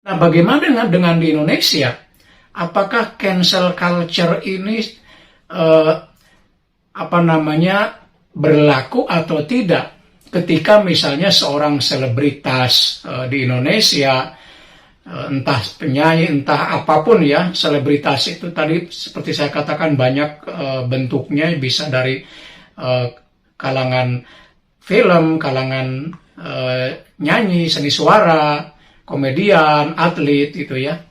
Nah, bagaimana dengan di Indonesia? Apakah cancel culture ini berlaku atau tidak ketika misalnya seorang selebritas di Indonesia, entah penyanyi, entah apapun ya, selebritas itu tadi seperti saya katakan banyak bentuknya, bisa dari kalangan film, kalangan nyanyi, seni suara, komedian, atlet gitu ya.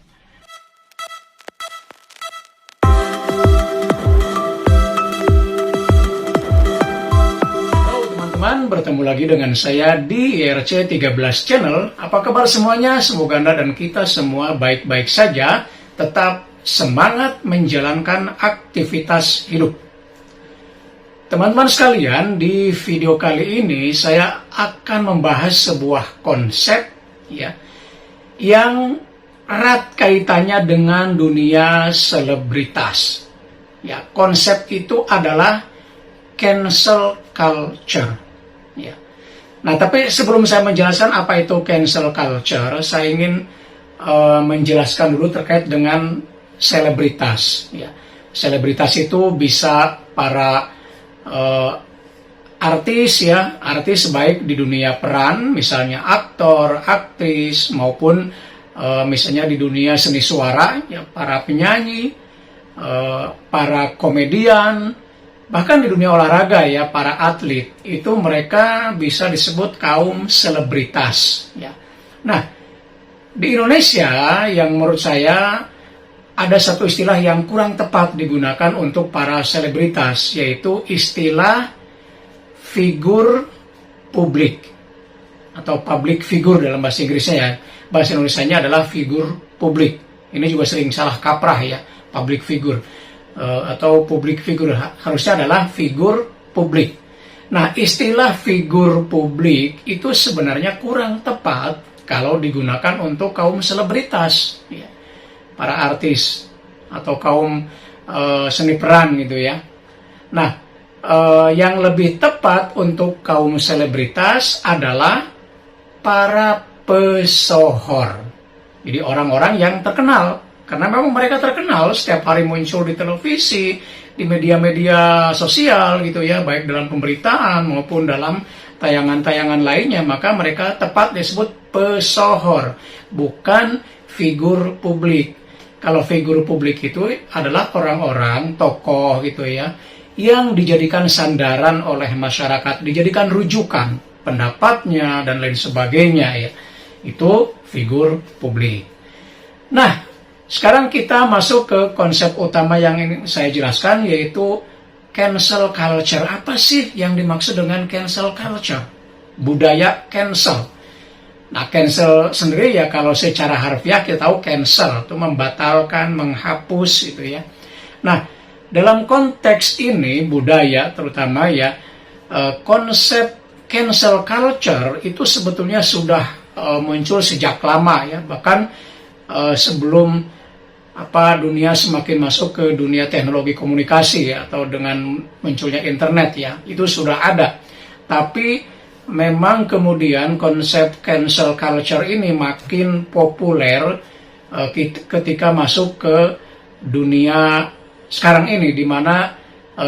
Bertemu lagi dengan saya di IRC 13 Channel. Apa kabar semuanya? Semoga Anda dan kita semua baik-baik saja, tetap semangat menjalankan aktivitas hidup. Teman-teman sekalian, di video kali ini saya akan membahas sebuah konsep ya, yang erat kaitannya dengan dunia selebritas. Ya, konsep itu adalah cancel culture. Ya. Nah, tapi sebelum saya menjelaskan apa itu cancel culture, saya ingin menjelaskan dulu terkait dengan selebritas. Ya. Selebritas itu bisa para artis ya, artis baik di dunia peran, misalnya aktor, aktris, maupun misalnya di dunia seni suara, ya, para penyanyi, para komedian, bahkan di dunia olahraga ya, para atlet, itu mereka bisa disebut kaum selebritas ya. Nah, di Indonesia yang menurut saya ada satu istilah yang kurang tepat digunakan untuk para selebritas, yaitu istilah figur publik atau public figure dalam bahasa Inggrisnya ya. Bahasa Indonesianya adalah figur publik. Ini juga sering salah kaprah ya, public figure. Atau public figure, harusnya adalah figur publik. Nah, istilah figur publik itu sebenarnya kurang tepat kalau digunakan untuk kaum selebritas ya, para artis atau kaum seni peran gitu ya. Nah, yang lebih tepat untuk kaum selebritas adalah para pesohor, jadi orang-orang yang terkenal. Karena memang mereka terkenal, setiap hari muncul di televisi, di media-media sosial gitu ya, baik dalam pemberitaan maupun dalam tayangan-tayangan lainnya, maka mereka tepat disebut pesohor, bukan figur publik. Kalau figur publik itu adalah orang-orang, tokoh gitu ya, yang dijadikan sandaran oleh masyarakat, dijadikan rujukan pendapatnya dan lain sebagainya ya. Itu figur publik. Nah, sekarang kita masuk ke konsep utama yang ingin saya jelaskan, yaitu cancel culture. Apa sih yang dimaksud dengan cancel culture? Budaya cancel. Nah, cancel sendiri ya kalau secara harfiah kita tahu cancel itu membatalkan, menghapus gitu ya. Nah, dalam konteks ini budaya terutama ya, konsep cancel culture itu sebetulnya sudah muncul sejak lama ya, bahkan sebelum dunia semakin masuk ke dunia teknologi komunikasi ya, atau dengan munculnya internet ya, itu sudah ada. Tapi memang kemudian konsep cancel culture ini makin populer ketika masuk ke dunia sekarang ini, di mana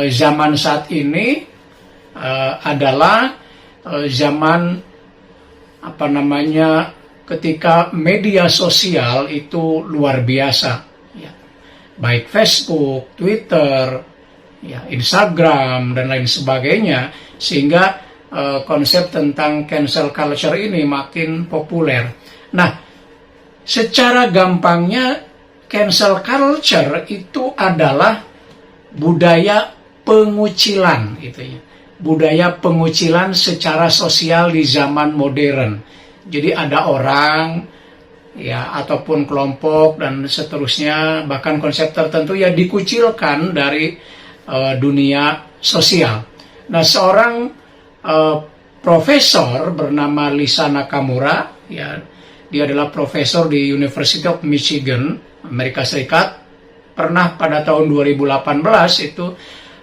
zaman saat ini adalah zaman ketika media sosial itu luar biasa. Baik Facebook, Twitter, ya, Instagram, dan lain sebagainya, sehingga konsep tentang cancel culture ini makin populer. Nah, secara gampangnya cancel culture itu adalah budaya pengucilan, gitu ya. Budaya pengucilan secara sosial di zaman modern. Jadi ada orang ya, ataupun kelompok dan seterusnya, bahkan konsep tertentu ya dikucilkan dari dunia sosial. Nah, seorang profesor bernama Lisa Nakamura ya, dia adalah profesor di University of Michigan, Amerika Serikat, pernah pada tahun 2018 itu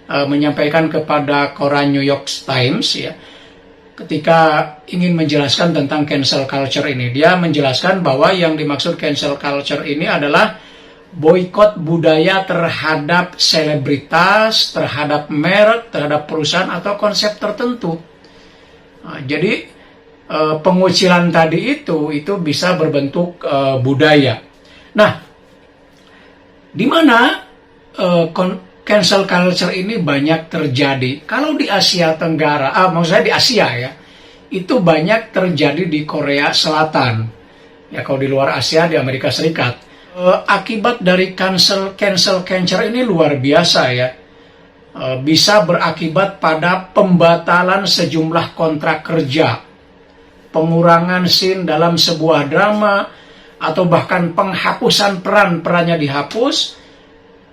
menyampaikan kepada koran New York Times ya, ketika ingin menjelaskan tentang cancel culture ini. Dia menjelaskan bahwa yang dimaksud cancel culture ini adalah boikot budaya terhadap selebritas, terhadap merek, terhadap perusahaan atau konsep tertentu. Nah, jadi pengucilan tadi itu bisa berbentuk budaya. Nah, di mana cancel culture ini banyak terjadi? Kalau di Asia Tenggara, maksud saya di Asia ya, itu banyak terjadi di Korea Selatan. Ya, kalau di luar Asia, di Amerika Serikat. Akibat dari cancel culture ini luar biasa ya. Bisa berakibat pada pembatalan sejumlah kontrak kerja, pengurangan scene dalam sebuah drama, atau bahkan penghapusan perannya dihapus,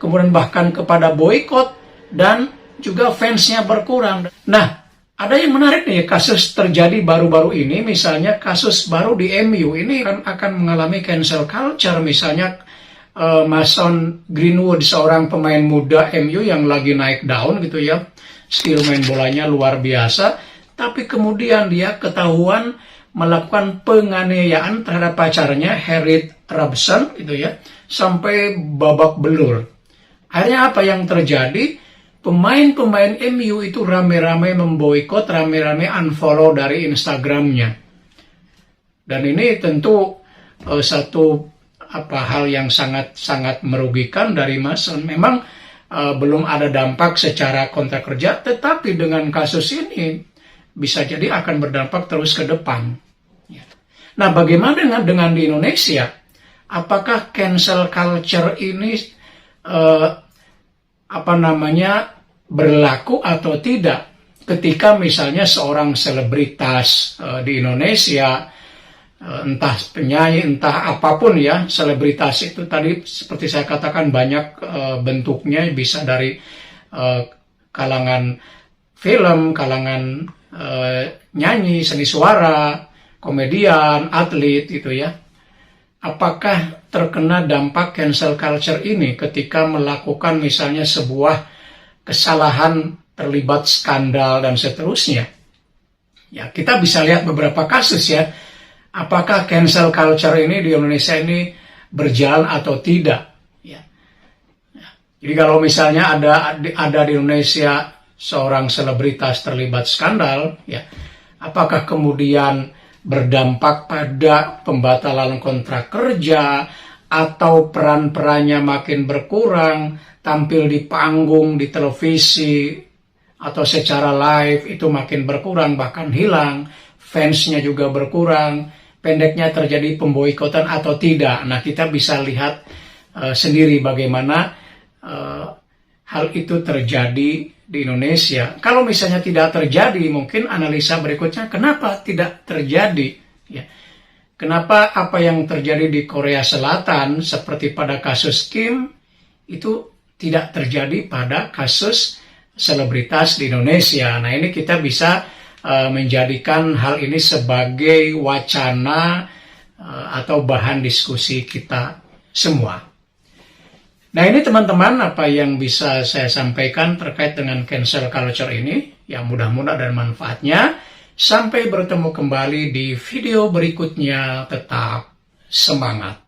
kemudian bahkan kepada boikot, dan juga fansnya berkurang. Nah, ada yang menarik nih, kasus terjadi baru-baru ini, misalnya kasus baru di MU, ini akan mengalami cancel culture, misalnya Mason Greenwood, seorang pemain muda MU yang lagi naik daun gitu ya, skill main bolanya luar biasa, tapi kemudian dia ketahuan melakukan penganiayaan terhadap pacarnya, Harriet Robson gitu ya, sampai babak belur. Akhirnya apa yang terjadi? Pemain-pemain MU itu rame-rame memboikot, rame-rame unfollow dari Instagramnya. Dan ini tentu satu hal yang sangat merugikan dari Mason. Memang belum ada dampak secara kontrak kerja, tetapi dengan kasus ini bisa jadi akan berdampak terus ke depan. Nah, bagaimana dengan di Indonesia? Apakah cancel culture ini berlaku atau tidak ketika misalnya seorang selebritas di Indonesia, entah penyanyi, entah apapun ya, selebritas itu tadi seperti saya katakan banyak bentuknya, bisa dari kalangan film, kalangan nyanyi, seni suara, komedian, atlet gitu ya. Apakah terkena dampak cancel culture ini ketika melakukan misalnya sebuah kesalahan, terlibat skandal dan seterusnya? Ya, kita bisa lihat beberapa kasus ya. Apakah cancel culture ini di Indonesia ini berjalan atau tidak? Ya. Jadi kalau misalnya ada di Indonesia seorang selebritas terlibat skandal, ya, apakah kemudian berdampak pada pembatalan kontrak kerja, atau peran-perannya makin berkurang, tampil di panggung, di televisi, atau secara live itu makin berkurang, bahkan hilang, fansnya juga berkurang, pendeknya terjadi pemboikotan atau tidak. Nah, kita bisa lihat sendiri bagaimana hal itu terjadi di Indonesia. Kalau misalnya tidak terjadi, mungkin analisa berikutnya, kenapa tidak terjadi? Ya. Kenapa apa yang terjadi di Korea Selatan, seperti pada kasus Kim, itu tidak terjadi pada kasus selebritas di Indonesia? Nah, ini kita bisa menjadikan hal ini sebagai wacana atau bahan diskusi kita semua. Nah, ini teman-teman apa yang bisa saya sampaikan terkait dengan cancel culture ini. Ya, mudah-mudahan ada manfaatnya. Sampai bertemu kembali di video berikutnya. Tetap semangat.